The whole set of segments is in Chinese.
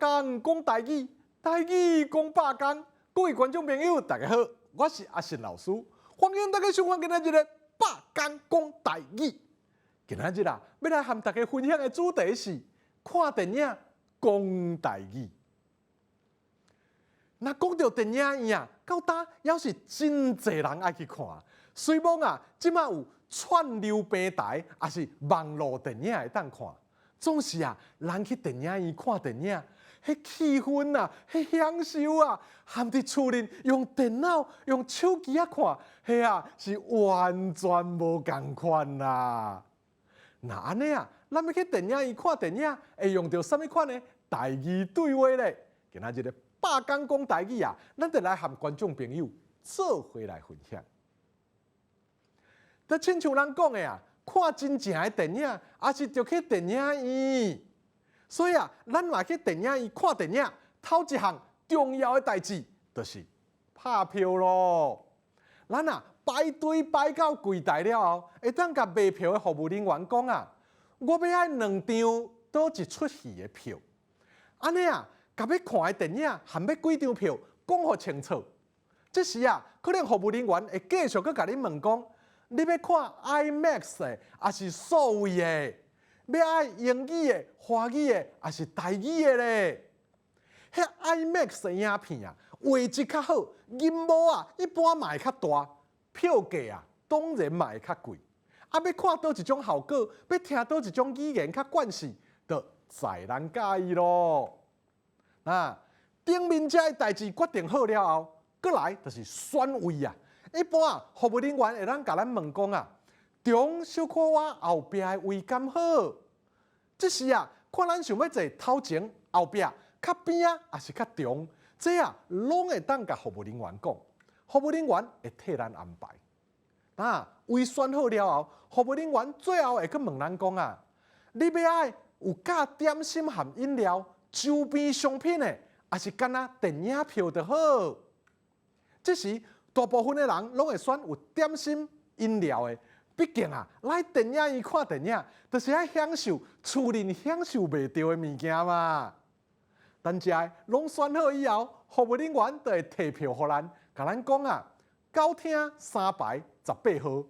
讲讲台语，台语讲百讲。各位观众朋友，大家好，我是阿信老师，欢迎大家收看今仔日的百讲讲台语。今仔日啊，要来和大家分享的主题是看电影讲台语。那讲到电影院啊，到呾也是真侪人爱去看。虽然啊，即马有串流平台，也是网络电影会当看。总是啊，人去电影院看电影，迄气氛啊，迄享受啊，含伫厝里用电脑、用手机啊看，迄啊是完全无共款啦。那安尼啊，咱要去电影院看电影，会用到什么款的台语对话咧？今仔日的百讲讲台语啊，咱就来和观众朋友做伙来分享。就亲像人讲的啊，看真正的电影，也是着去电影院。所以啊，咱嘛去电影院看电影，头一项重要的代志，就是拍票咯。咱啊排队排到柜台了后，会当甲卖票的服务人员讲啊，我要爱2张倒一出戏的票。安尼啊，甲要看的电影含要几张票，讲互清楚。这时啊，可能服务人员会继续佮甲你问讲，你要看 IMAX 的，还是数位的？要爱英语的、华语的，还是台语的咧？迄 IMAX 的影片啊，画质较好，银幕啊一般嘛会较大，票价啊当然嘛会较贵。啊，要看倒一种效果，要听倒一种语言较惯势，就在咱介意咯。那顶面这的代志决定好了后，过来就是选位啊。一般啊，服务人员会当甲咱问讲啊，中小可我后壁的位敢好？这时啊，看咱想要坐头前、后壁、较边啊，还是较中，这啊拢会当甲服务人员讲，服务人员会替咱安排。那位选好了后，服务人员最后会去问咱讲啊，你要爱有加点心含饮料、周边商品的，还是干那电影票就好？这时大部分的人拢会选有点心、饮料的。毕竟啊，来电影院看电影，就是爱享受厝里享受袂到的物件嘛。等这拢选好以后，服务人员就会提票互咱，甲咱讲啊，到厅3排18号。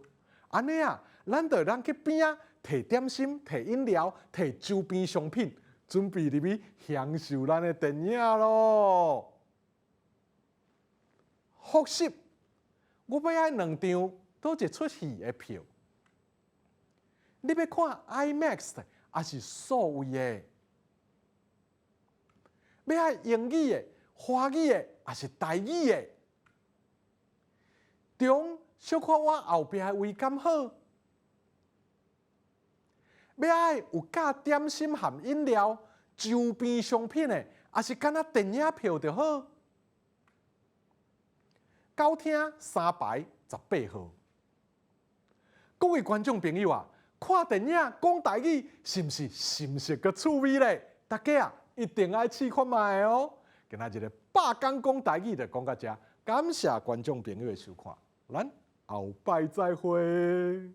安尼啊，咱就去边啊，摕点心、摕饮料、摕周边商品，准备入去享受咱的电影咯。复习，我要爱2张倒一出戏的票。你要看 IMAX 的，还是数位的？要爱英语的、华语的，还是台语的？中小可我后壁的位敢好？要爱有加点心含饮料、周边商品的，还是干那电影票就好？到厅3排18号。各位观众朋友啊！看电影讲台语，是毋是新鲜个趣味咧？大家啊，一定爱试看卖哦！今仔日的百讲讲台语就讲到这，感谢观众朋友的收看，咱后摆再会。